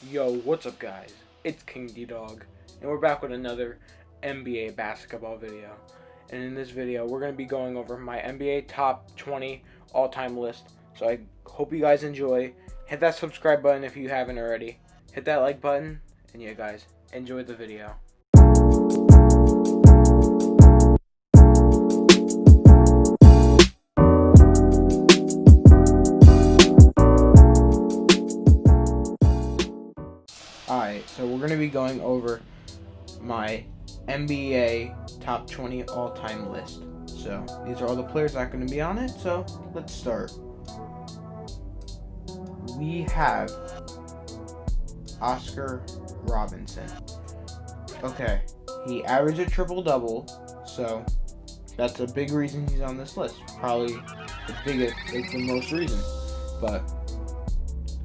Yo, what's up guys? It's King D-Dog, and we're back with another NBA basketball video. And in this video, we're going to be going over my NBA top 20 all-time list. So I hope you guys enjoy. Hit that subscribe button if you haven't already. Hit that like button, and yeah guys, enjoy the video. Alright, so we're going to be going over my NBA top 20 all-time list. So these are all the players that are going to be on it, so let's start. We have Oscar Robinson. Okay, he averaged a triple-double, so that's a big reason he's on this list. Probably the biggest, it's the most reason. But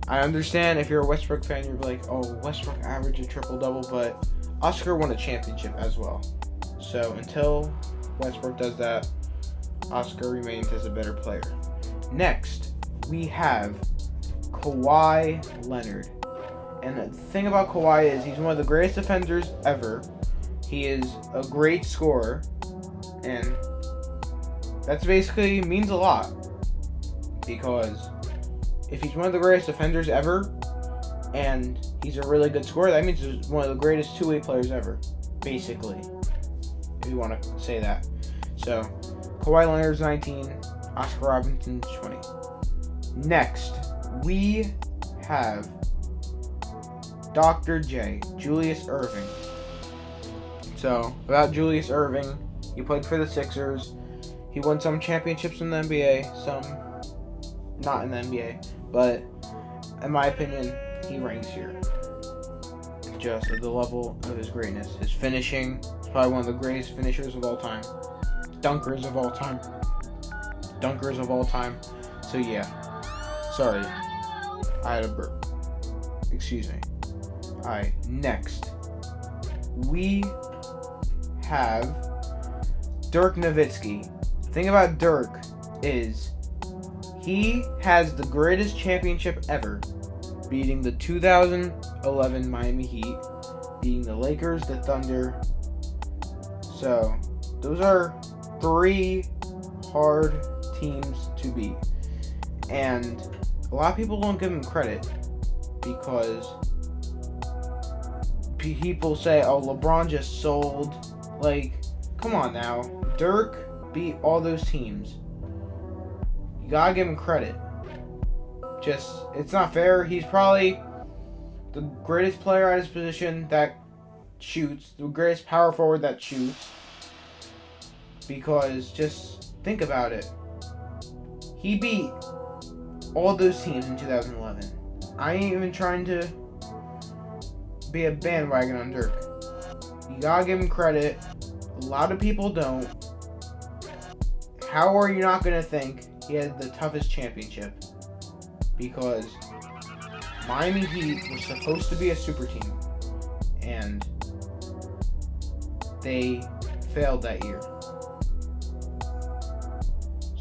I understand if you're a Westbrook fan, you're like, oh, Westbrook averaged a triple-double, but Oscar won a championship as well. So until Westbrook does that, Oscar remains as a better player. Next, we have Kawhi Leonard. And the thing about Kawhi is he's one of the greatest defenders ever. He is a great scorer, and that's basically means a lot, because if he's one of the greatest defenders ever and he's a really good scorer, that means he's one of the greatest two-way players ever, basically, if you want to say that. So Kawhi Leonard's 19, Oscar Robinson's 20. Next, we have Dr. J, Julius Erving. So, without Julius Erving, he played for the Sixers. He won some championships in the NBA, some not in the NBA, but in my opinion, he ranks here. Just at the level of his greatness. His finishing is probably one of the greatest finishers of all time. Dunkers of all time. Dunkers of all time. So yeah. Sorry. I had a burp. Excuse me. Alright, next. We have Dirk Nowitzki. The thing about Dirk is he has the greatest championship ever, beating the 2011 Miami Heat, beating the Lakers, the Thunder. So, those are three hard teams to beat. And a lot of people don't give him credit because people say, oh, LeBron just sold. Like, come on now. Dirk beat all those teams. You gotta give him credit. Just, it's not fair. He's probably the greatest player at his position that shoots, the greatest power forward that shoots. Because, just think about it. He beat all those teams in 2011. I ain't even trying to be a bandwagon on Dirk. You gotta give him credit. A lot of people don't. How are you not gonna think he had the toughest championship? Because Miami Heat was supposed to be a super team, and they failed that year.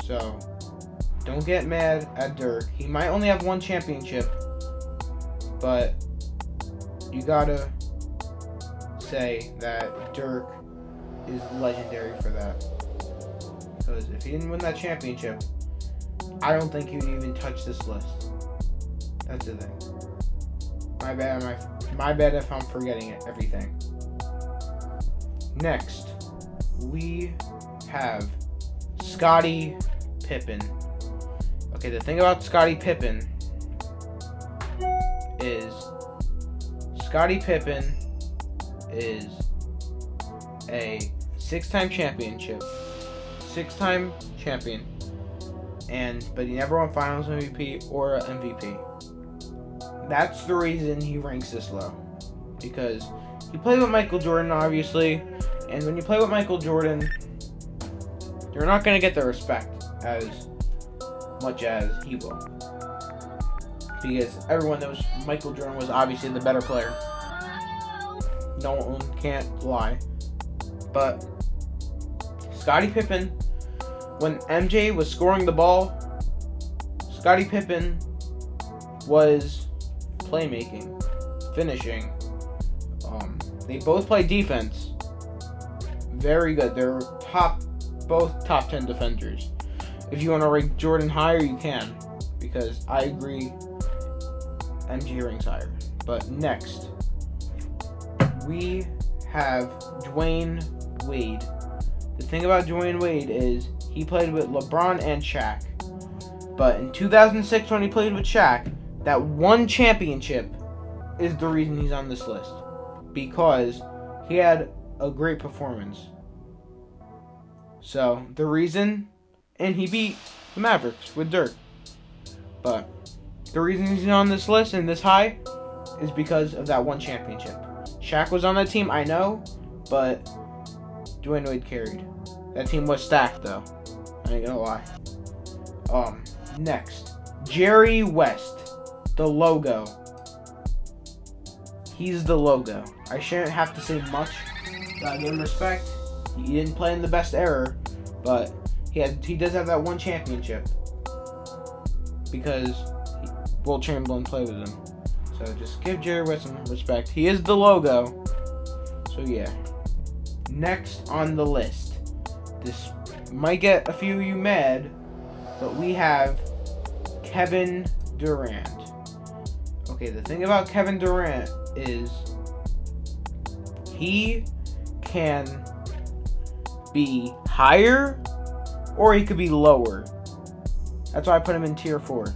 So, don't get mad at Dirk. He might only have one championship, but you gotta say that Dirk is legendary for that. Because if he didn't win that championship, I don't think he would even touch this list. That's the thing. My bad if I'm forgetting everything. Next, we have Scottie Pippen. Okay, the thing about Scottie Pippen is Scottie Pippen is a six-time champion, but he never won Finals MVP or MVP. That's the reason he ranks this low, because he played with Michael Jordan, obviously, and when you play with Michael Jordan, you're not going to get the respect as much as he will, because everyone knows Michael Jordan was obviously the better player. No one can't lie. But Scottie Pippen, when MJ was scoring the ball, Scottie Pippen was playmaking. finishing. They both play defense. Very good. They're both top 10 defenders. If you want to rank Jordan higher, you can, because I agree MJ ranks higher. But next, we have Dwayne Wade. The thing about Dwayne Wade is he played with LeBron and Shaq. But in 2006, when he played with Shaq, that one championship is the reason he's on this list. Because he had a great performance. So, the reason, and he beat the Mavericks with Dirk. But the reason he's on this list and this high is because of that one championship. Shaq was on that team, I know, but Dwayne Wade carried. That team was stacked, though. I ain't gonna lie. Next, Jerry West, the logo. He's the logo. I shouldn't have to say much. Gotta give him respect. He didn't play in the best era, but he does have that one championship because Will Chamberlain played with him. So just give Jerry West some respect. He is the logo. So yeah. Next on the list. This might get a few of you mad, but we have Kevin Durant. Okay, the thing about Kevin Durant is he can be higher or he could be lower. That's why I put him in tier 4.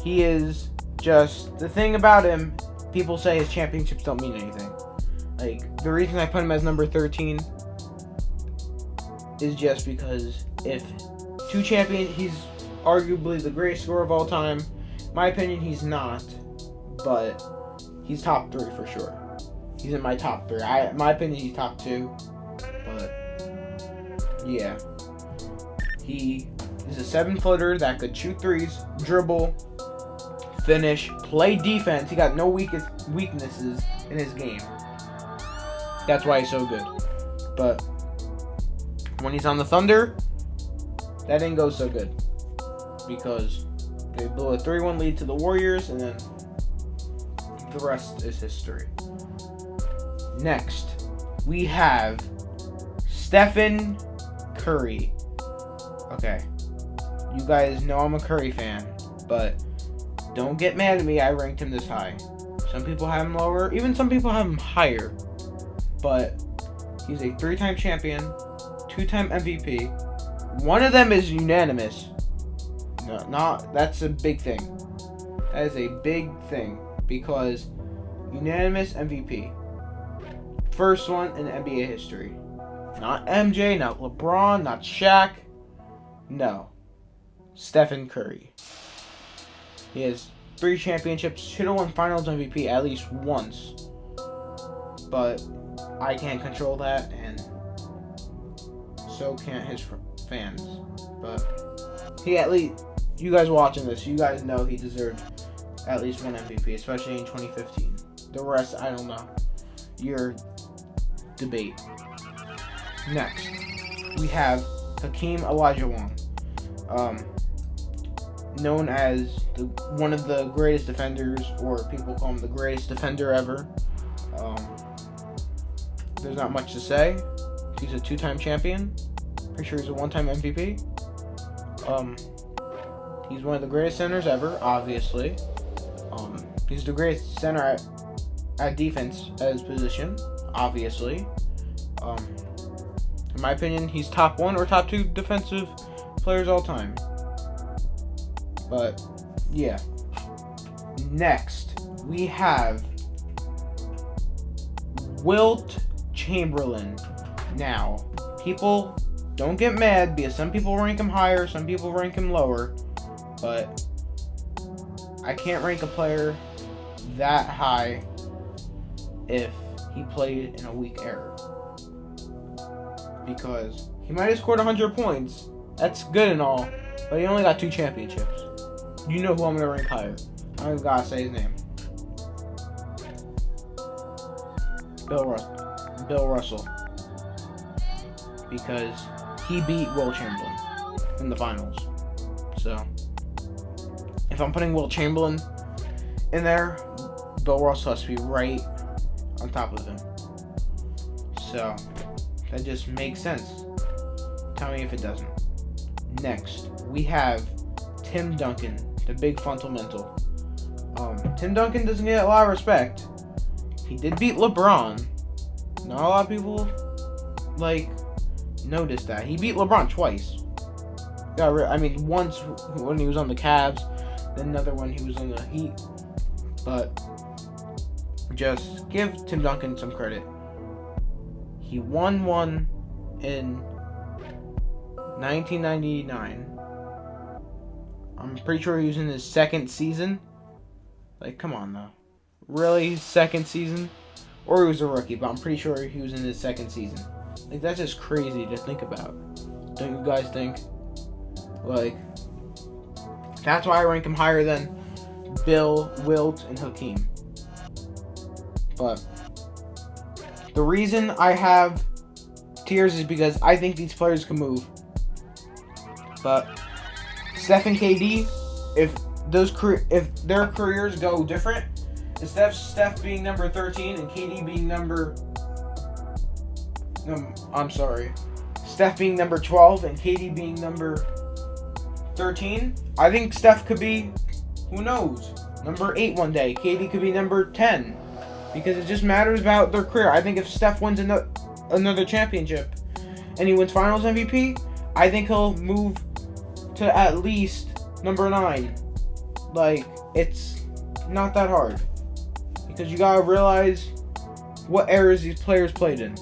He is just, the thing about him, people say his championships don't mean anything. Like, the reason I put him as number 13 is just because if he's arguably the greatest scorer of all time. In my opinion, he's not, but he's top 3 for sure. He's in my top 3. In my opinion, he's top 2, but yeah. He is a 7-footer that could shoot threes, dribble, finish, play defense. He got no weaknesses in his game. That's why he's so good. But when he's on the Thunder, that didn't go so good because they blew a 3-1 lead to the Warriors, and then the rest is history. Next, we have Stephen Curry. Okay, you guys know I'm a Curry fan, but don't get mad at me. I ranked him this high. Some people have him lower, even some people have him higher. But he's a 3-time champion, 2-time MVP. One of them is unanimous. That's a big thing. That is a big thing because unanimous MVP. First one in NBA history. Not MJ, not LeBron, not Shaq. No. Stephen Curry. He has 3 championships. Should have won Finals MVP at least once. But I can't control that, and so can't his fans. But he at least, you guys watching this, you guys know he deserved at least one MVP, especially in 2015. The rest, I don't know. Your debate. Next, we have Hakeem Olajuwon, known as one of the greatest defenders, or people call him the greatest defender ever. There's not much to say. He's a 2-time champion. Pretty sure he's a 1-time MVP. He's one of the greatest centers ever, obviously. He's the greatest center at defense at his position, obviously. In my opinion, he's top 1 or top 2 defensive players all time. But, yeah. Next, we have Wilt Chamberlain. Now, people don't get mad because some people rank him higher, some people rank him lower, but I can't rank a player that high if he played in a weak era. Because he might have scored 100 points. That's good and all, but he only got 2 championships. You know who I'm going to rank higher. I don't even got to say his name. Bill Russell. Because he beat Will Chamberlain in the finals. So, if I'm putting Will Chamberlain in there, Bill Russell has to be right on top of him. So that just makes sense. Tell me if it doesn't. Next, we have Tim Duncan, the big fundamental. Tim Duncan doesn't get a lot of respect. He did beat LeBron. Not a lot of people noticed that. He beat LeBron twice. Once when he was on the Cavs, then another one he was on the Heat. But just give Tim Duncan some credit. He won one in 1999. I'm pretty sure he was in his second season. Come on, though. Really? Second season? Or he was a rookie, but I'm pretty sure he was in his second season. That's just crazy to think about. Don't you guys think? That's why I rank him higher than Bill, Wilt, and Hakeem. But the reason I have tiers is because I think these players can move. But Steph and KD, if their careers go different, instead of Steph being number 13 and KD being Steph being number 12 and KD being number 13, I think Steph could be, who knows, number 8 one day. KD could be number 10. Because it just matters about their career. I think if Steph wins another championship and he wins Finals MVP, I think he'll move to at least number 9. It's not that hard. Because you gotta realize what eras these players played in.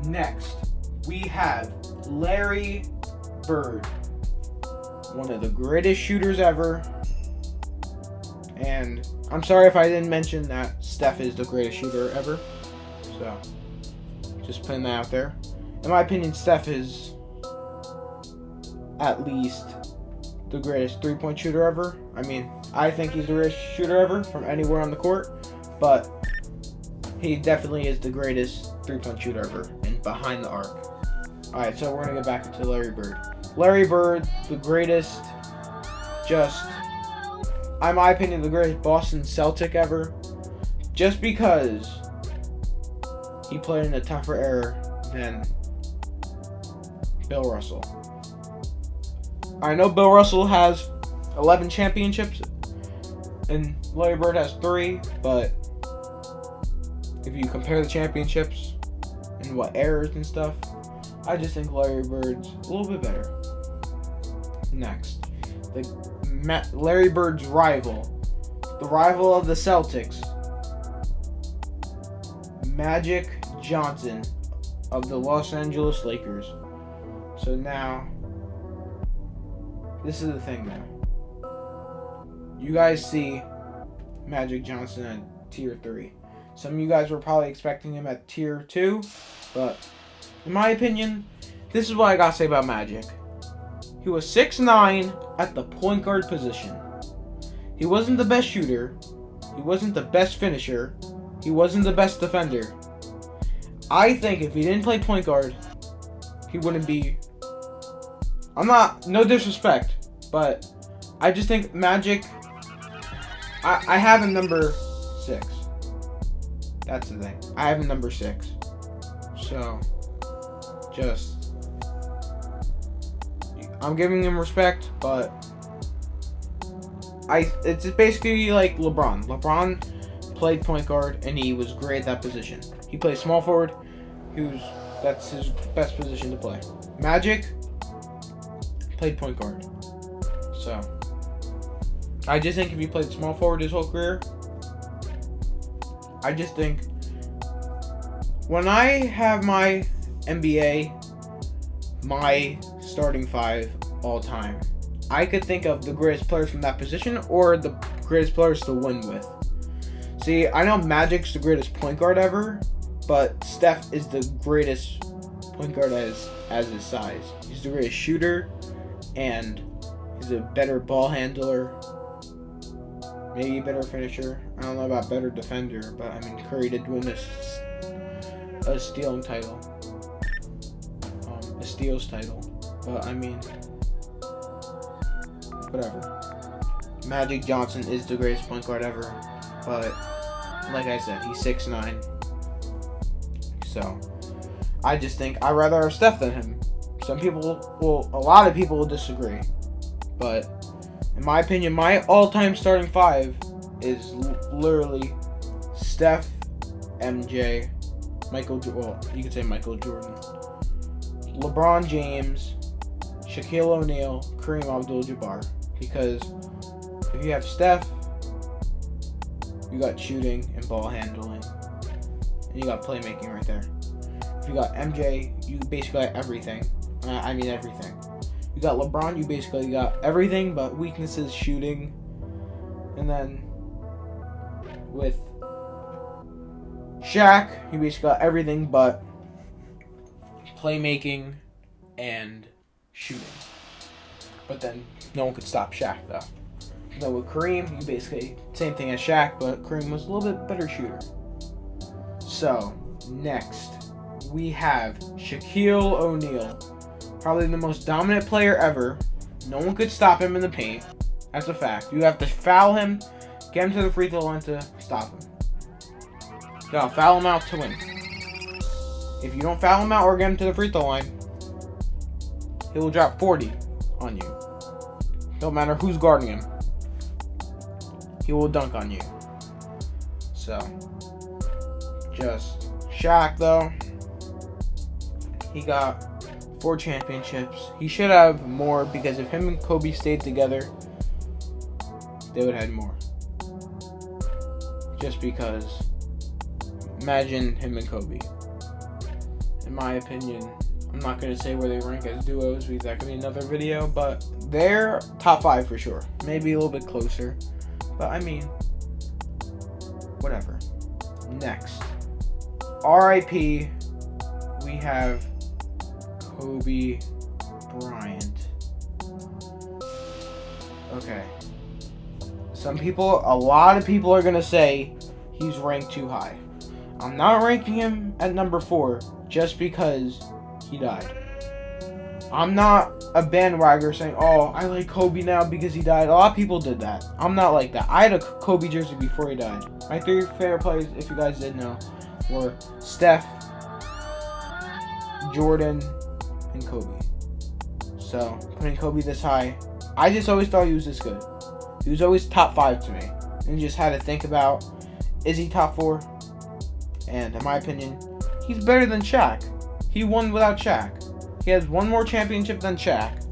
Next, we have Larry Bird. One of the greatest shooters ever. And I'm sorry if I didn't mention that Steph is the greatest shooter ever. So, just putting that out there. In my opinion, Steph is at least the greatest three-point shooter ever. I think he's the greatest shooter ever from anywhere on the court. But he definitely is the greatest three-point shooter ever and behind the arc. Alright, so we're going to get back to Larry Bird. Larry Bird, the greatest, in my opinion, the greatest Boston Celtic ever. Just because he played in a tougher era than Bill Russell. I know Bill Russell has 11 championships and Larry Bird has 3, but if you compare the championships and what eras and stuff, I just think Larry Bird's a little bit better. Next, Larry Bird's rival, the rival of the Celtics, Magic Johnson of the Los Angeles Lakers. So now, this is the thing now. You guys see Magic Johnson at tier 3. Some of you guys were probably expecting him at tier 2, but in my opinion, this is what I gotta say about Magic. He was 6'9" at the point guard position. He wasn't the best shooter. He wasn't the best finisher. He wasn't the best defender. I think if he didn't play point guard, he wouldn't be... no disrespect, but I just think Magic... I have him number 6. That's the thing. I have him number 6. So, I'm giving him respect, but it's basically like LeBron. LeBron played point guard and he was great at that position. He played small forward. That's his best position to play. Magic played point guard. So I just think if he played small forward his whole career, I just think when I have my NBA, my starting 5 all time, I could think of the greatest players from that position or the greatest players to win with. See, I know Magic's the greatest point guard ever, but Steph is the greatest point guard as his size. He's the greatest shooter, and he's a better ball handler, maybe a better finisher. I don't know about better defender, but Curry did win a steals title. But whatever. Magic Johnson is the greatest point guard ever, but like I said, he's 6'9". So I just think I'd rather have Steph than him. Some people will, a lot of people will disagree, but in my opinion, my all-time starting five is literally Steph, MJ, well, you could say Michael Jordan, LeBron James, Shaquille O'Neal, Kareem Abdul-Jabbar. Because if you have Steph, you got shooting and ball handling, and you got playmaking right there. If you got MJ, you basically got everything. I mean everything. You got LeBron, you basically got everything but weaknesses, shooting. And then with Shaq, you basically got everything but playmaking and shooting. But then no one could stop Shaq though. Then with Kareem, you basically same thing as Shaq, but Kareem was a little bit better shooter. So next we have Shaquille O'Neal, probably the most dominant player ever. No one could stop him in the paint. That's a fact. You have to foul him, get him to the free throw line to stop him. You gotta foul him out to win. If you don't foul him out or get him to the free throw line, he will drop 40 on you. Don't matter who's guarding him. He will dunk on you. So, just Shaq though. He got 4 championships. He should have more because if him and Kobe stayed together, they would have had more. Just because, imagine him and Kobe. In my opinion, I'm not going to say where they rank as duos because that could be another video, but they're top 5 for sure. Maybe a little bit closer, but I mean, whatever. Next, R.I.P. We have Kobe Bryant. Okay. A lot of people are going to say he's ranked too high. I'm not ranking him at number 4 just because he died. I'm not a bandwagger saying, oh, I like Kobe now because he died. A lot of people did that. I'm not like that. I had a Kobe jersey before he died. My 3 favorite players, if you guys didn't know, were Steph, Jordan, and Kobe. So, putting Kobe this high, I just always thought he was this good. He was always top 5 to me. And you just had to think about, is he top 4? And in my opinion, he's better than Shaq. He won without Shaq. He has 1 more championship than Shaq.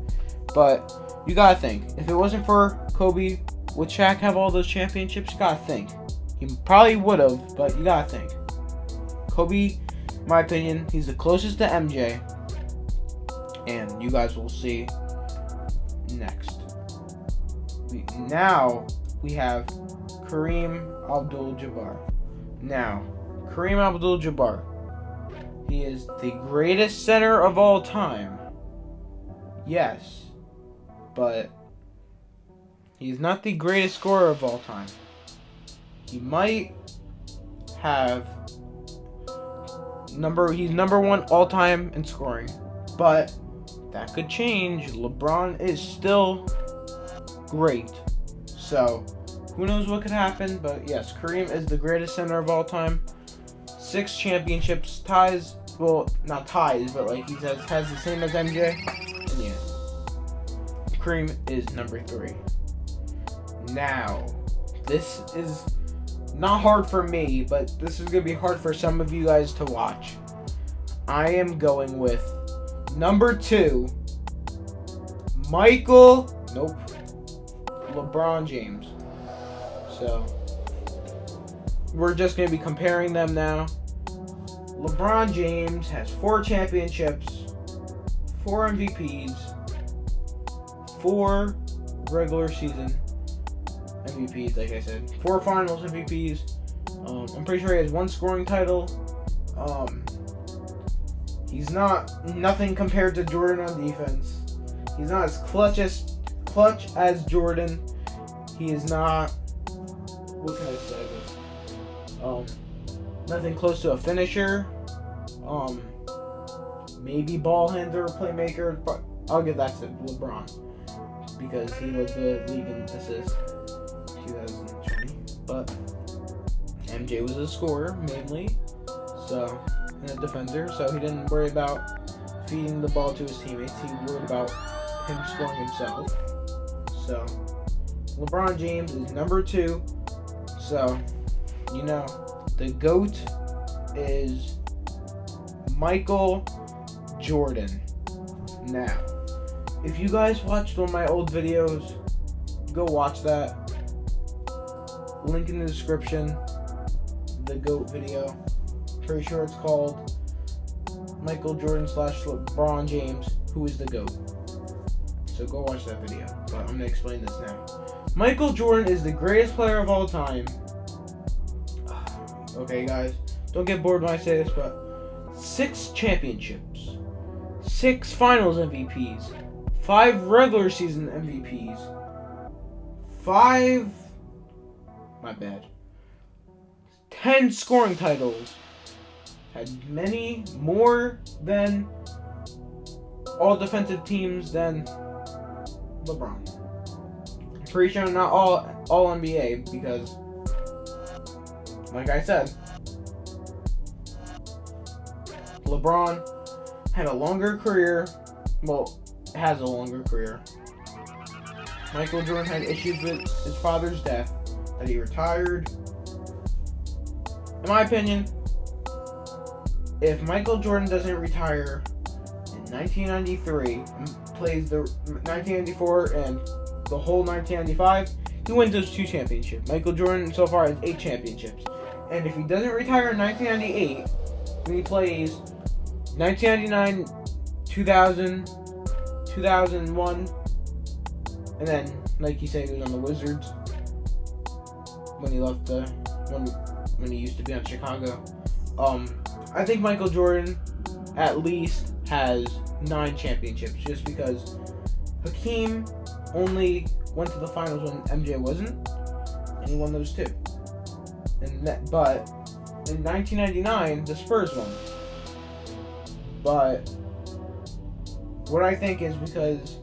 But you gotta think, if it wasn't for Kobe, would Shaq have all those championships? You gotta think. He probably would have, but you gotta think. Kobe, in my opinion, he's the closest to MJ. And you guys will see next. Now we have Kareem Abdul-Jabbar. Now, Kareem Abdul-Jabbar. He is the greatest center of all time. Yes. But he's not the greatest scorer of all time. He might have he's number 1 all time in scoring. But that could change. LeBron is still great. So, who knows what could happen, but yes, Kareem is the greatest center of all time. 6 championships, ties, well, not ties, but like he has the same as MJ. And yeah, Kareem is number 3. Now, this is not hard for me, but this is going to be hard for some of you guys to watch. I am going with number 2, LeBron James. So, we're just going to be comparing them now. LeBron James has 4 championships, 4 MVPs, 4 regular season MVPs, like I said, 4 finals MVPs. I'm pretty sure he has 1 scoring title. He's nothing compared to Jordan on defense. He's not as clutch as Jordan. He is not, what can I say this? Nothing close to a finisher. Maybe ball handler, playmaker, but I'll give that to LeBron because he led the league in assists. 2020. But MJ was a scorer mainly, and a defender, so he didn't worry about feeding the ball to his teammates. He worried about him scoring himself. So LeBron James is number 2. So the GOAT is Michael Jordan. Now, if you guys watched one of my old videos, go watch that. Link in the description. The GOAT video. Pretty sure it's called Michael Jordan / LeBron James, who is the GOAT. So go watch that video. But I'm gonna explain this now. Michael Jordan is the greatest player of all time. Okay, guys, don't get bored when I say this, but 6 championships, 6 finals MVPs, 5 regular season MVPs, 10 scoring titles, had many more than all defensive teams than LeBron. I'm pretty sure not all NBA, because like I said, LeBron had a longer career. Well, has a longer career. Michael Jordan had issues with his father's death, that he retired. In my opinion, if Michael Jordan doesn't retire in 1993 and plays the 1994 and the whole 1995, he wins those 2 championships. Michael Jordan so far has 8 championships. And if he doesn't retire in 1998, when he plays 1999, 2000, 2001, and then, like he said, he was on the Wizards when he left when he used to be on Chicago. I think Michael Jordan at least has 9 championships, just because Hakeem only went to the finals when MJ wasn't, and he won those 2. But in 1999, the Spurs won. But what I think is because,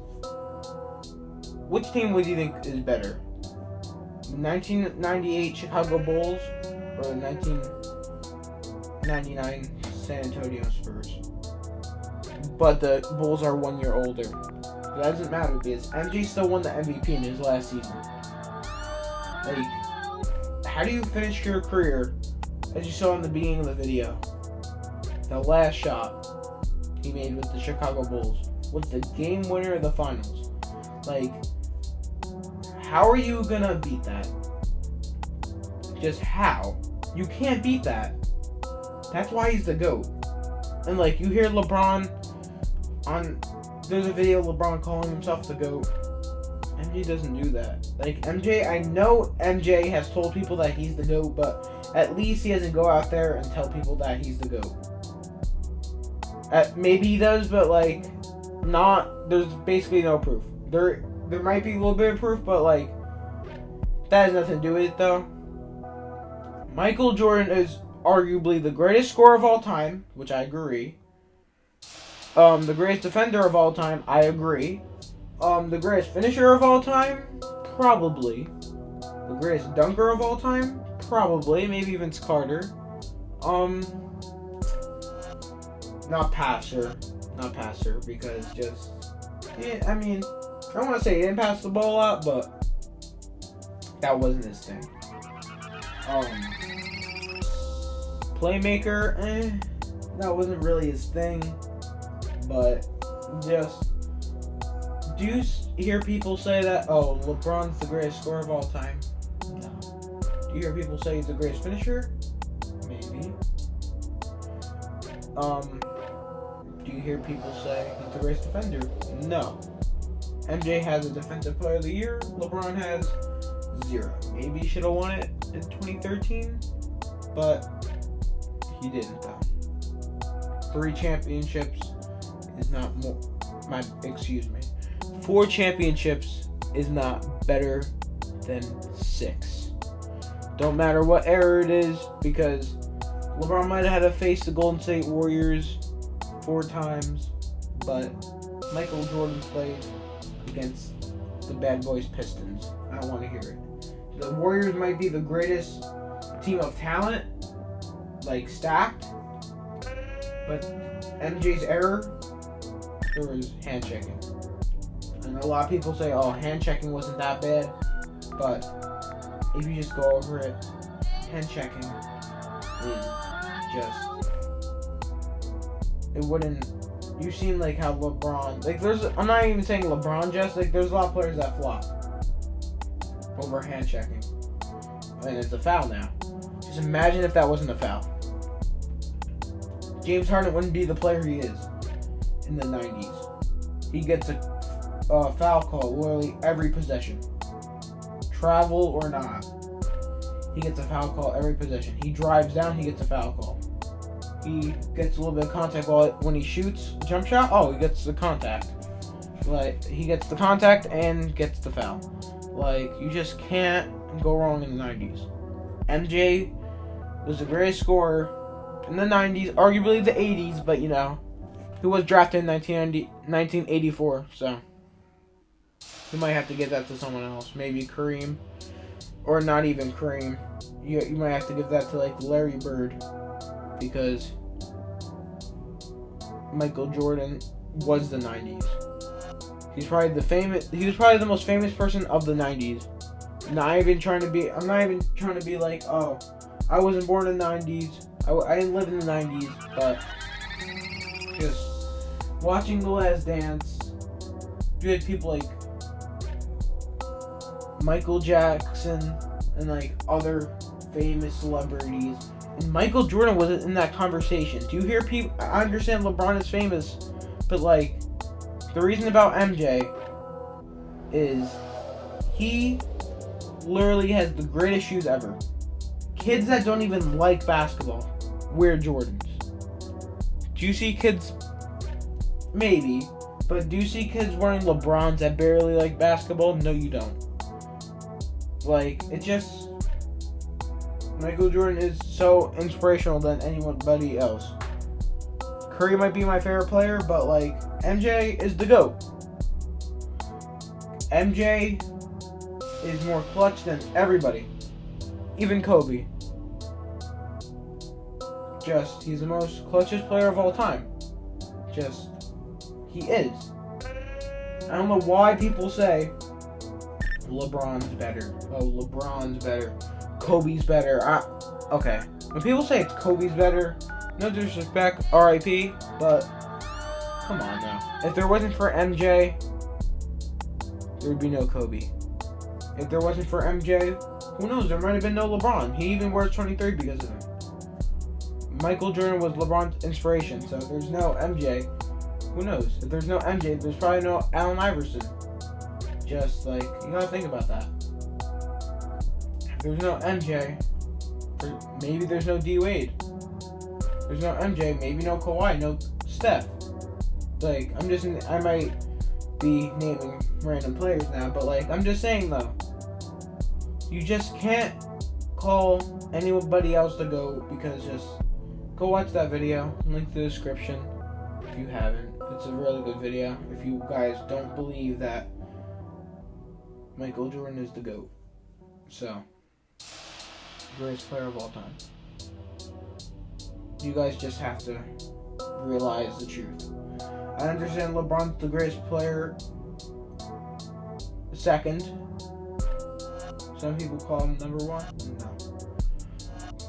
which team would you think is better? The 1998 Chicago Bulls or the 1999 San Antonio Spurs? But the Bulls are 1 year older. But that doesn't matter because MJ still won the MVP in his last season. Like, how do you finish your career, as you saw in the beginning of the video? The last shot he made with the Chicago Bulls was the game winner of the finals. Like, how are you gonna beat that? Just how? You can't beat that. That's why he's the GOAT. And like, you hear LeBron there's a video of LeBron calling himself the GOAT. MJ doesn't do that. Like, I know MJ has told people that he's the GOAT, but at least he doesn't go out there and tell people that he's the GOAT. Maybe he does, but like, there's basically no proof. There might be a little bit of proof, but like, that has nothing to do with it though. Michael Jordan is arguably the greatest scorer of all time, which I agree. The greatest defender of all time, I agree. The greatest finisher of all time, probably. The greatest dunker of all time, probably. Maybe Vince Carter. Not passer, because just, I mean, I don't want to say he didn't pass the ball a lot, but that wasn't his thing. Playmaker, that wasn't really his thing, but just, do you hear people say that, oh, LeBron's the greatest scorer of all time? No. Do you hear people say he's the greatest finisher? Maybe. Do you hear people say he's the greatest defender? No. MJ has a Defensive Player of the Year. LeBron has 0. Maybe he should have won it in 2013, but he didn't though. 3 championships is not more. 4 championships is not better than 6. Don't matter what era it is, because LeBron might have had to face the Golden State Warriors 4 times, but Michael Jordan played against the Bad Boys Pistons. I don't want to hear it. the Warriors might be the greatest team of talent, like stacked, but MJ's error, there was hand checking. And a lot of people say, oh, hand checking wasn't that bad, but if you just go over it, hand checking is just, it wouldn't, you've seen like how LeBron, like I'm not even saying LeBron just, like there's a lot of players that flop over hand checking. And it's a foul now. Just imagine if that wasn't a foul. James Harden wouldn't be the player he is in the 90s. He gets a foul call literally every possession. Travel or not. He gets a foul call every possession. He drives down, he gets a foul call. He gets a little bit of contact when he shoots jump shot. Oh, he gets the contact. Like, he gets the contact and gets the foul. Like, you just can't go wrong in the 90s. MJ was the greatest scorer in the 90s, arguably the 80s, but you know, he was drafted in 1984, so you might have to give that to someone else. Maybe Kareem, or not even Kareem. You might have to give that to like Larry Bird, because Michael Jordan was the 90s. He was probably the most famous person of the 90s. I'm not even trying to be like, oh, I wasn't born in the 90s. I didn't live in the 90s, but just watching The Last Dance, you had people like Michael Jackson and like other famous celebrities, and Michael Jordan wasn't in that conversation. Do you hear people? I understand LeBron is famous, but like the reason about MJ is he literally has the greatest shoes ever. Kids that don't even like basketball wear Jordans. Do you see kids? Maybe. But do you see kids wearing LeBrons that barely like basketball? No, you don't. Like, it just... Michael Jordan is so inspirational than anybody else. Curry might be my favorite player, but like, MJ is the GOAT. MJ is more clutch than everybody. Even Kobe. Just, he's the most clutchest player of all time. Just, he is. I don't know why people say LeBron's better. Oh, LeBron's better. Kobe's better. Okay. When people say it's Kobe's better, no disrespect, R.I.P, but come on now. If there wasn't for MJ, there would be no Kobe. If there wasn't for MJ, who knows? There might have been no LeBron. He even wears 23 because of him. Michael Jordan was LeBron's inspiration, so if there's no MJ, who knows? If there's no MJ, there's probably no Allen Iverson. Just like, you gotta think about that. If there's no MJ, maybe there's no D Wade. There's no MJ, maybe no Kawhi, no Steph. Like, I might be naming random players now, but like, I'm just saying though, you just can't call anybody else to go, because just go watch that video, link in the description if you haven't. It's a really good video if you guys don't believe that Michael Jordan is the GOAT. So, greatest player of all time. You guys just have to realize the truth. I understand LeBron's the greatest player. Second. Some people call him number one. No.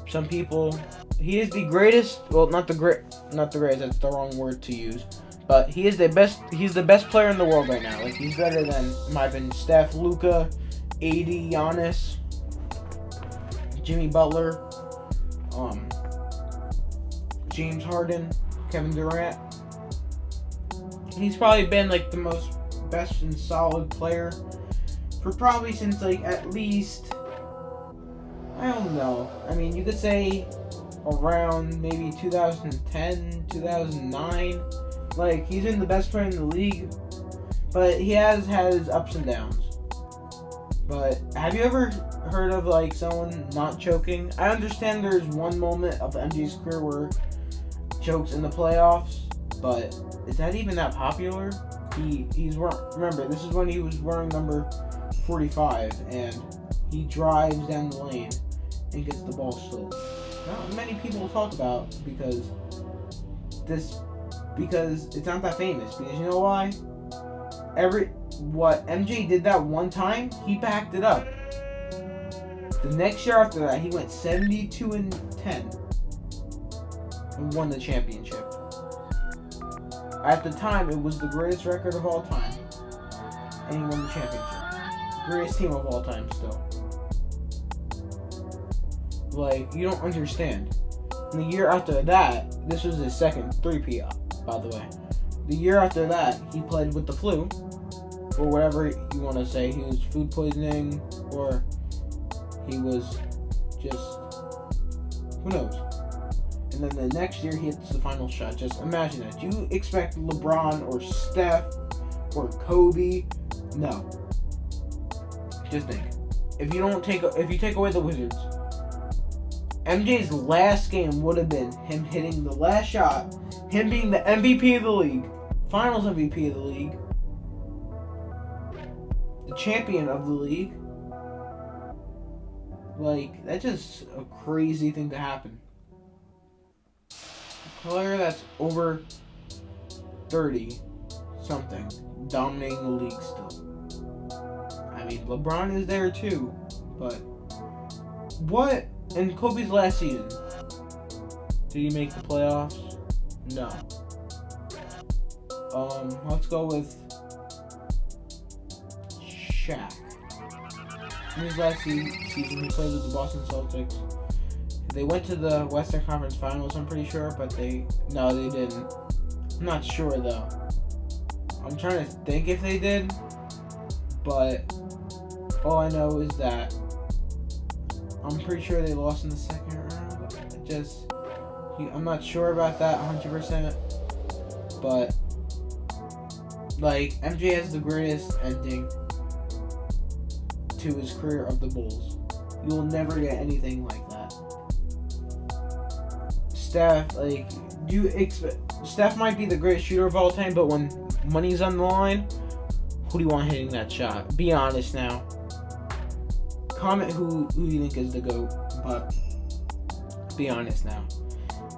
Some people, he is the greatest. Well, not the greatest. That's the wrong word to use. But he is the best. He's the best player in the world right now. Like, he's better than, in my opinion, Steph, Luka, AD, Giannis, Jimmy Butler, James Harden, Kevin Durant. He's probably been like the best and solid player for probably since like at least, I don't know. I mean, you could say around maybe 2010, 2009. Like, he's been the best player in the league, but he has had his ups and downs. But have you ever heard of like someone not choking? I understand there's one moment of MJ's career where chokes in the playoffs, but is that even that popular? Remember, this is when he was wearing number 45, and he drives down the lane and gets the ball stolen. Not many people talk about because it's not that famous. Because you know why? What MJ did that one time, he backed it up. The next year after that, he went 72-10 and won the championship. At the time, it was the greatest record of all time, and he won the championship. Greatest team of all time still. Like, you don't understand. And the year after that, this was his second 3-peat, by the way. The year after that, he played with the flu, or whatever you want to say. He was food poisoning, or he was just, who knows. And then the next year, he hits the final shot. Just imagine that. Do you expect LeBron or Steph or Kobe? No. Just think. If you take away the Wizards, MJ's last game would have been him hitting the last shot, him being the MVP of the league, Finals MVP of the league, the champion of the league. Like, that's just a crazy thing to happen. A player that's over 30-something, dominating the league still. I mean, LeBron is there too, but what? In Kobe's last season, did he make the playoffs? No. Let's go with Shaq. In his last season, he played with the Boston Celtics. They went to the Western Conference Finals, I'm pretty sure, but they didn't. I'm not sure, though. I'm trying to think if they did, but all I know is that I'm pretty sure they lost in the second round. I'm not sure about that 100%, but like, MJ has the greatest ending to his career of the Bulls. You will never get anything like that. Steph, Steph might be the greatest shooter of all time, but when money's on the line, who do you want hitting that shot? Be honest now. Comment who you think is the GOAT, but be honest now.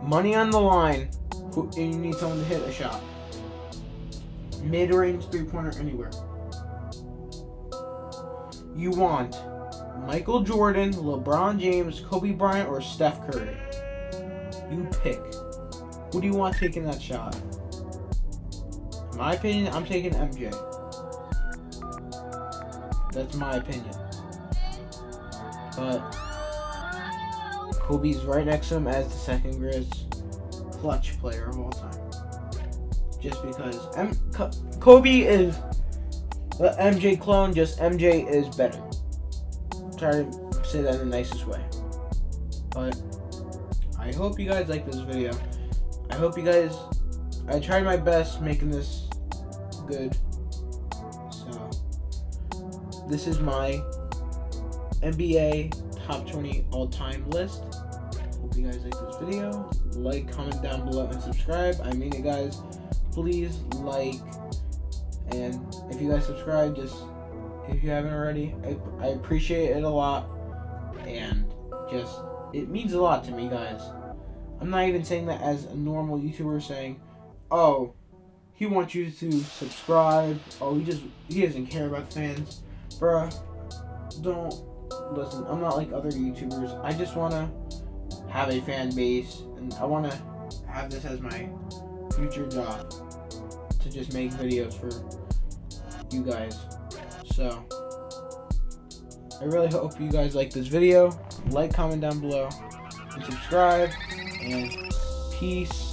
Money on the line, and you need someone to hit a shot. Mid-range, three-pointer, anywhere. You want Michael Jordan, LeBron James, Kobe Bryant, or Steph Curry. You pick. Who do you want taking that shot? In my opinion, I'm taking MJ. That's my opinion. But Kobe's right next to him as the second greatest clutch player of all time. Just because Kobe is the MJ clone, just MJ is better. Try to say that in the nicest way. But I hope you guys like this video. I tried my best making this good. So this is my NBA top 20 all-time list. Hope you guys like this video. Like, comment down below, and subscribe. I mean it, guys. Please like, and if you guys subscribe, if you haven't already, I appreciate it a lot, and it means a lot to me, guys. I'm not even saying that as a normal YouTuber saying, oh, he wants you to subscribe. Oh, he doesn't care about the fans. Bruh, don't listen. I'm not like other YouTubers. I just want to have a fan base, and I want to have this as my future job, to just make videos for you guys. So I really hope you guys like this video. Like, comment down below, and subscribe, and peace.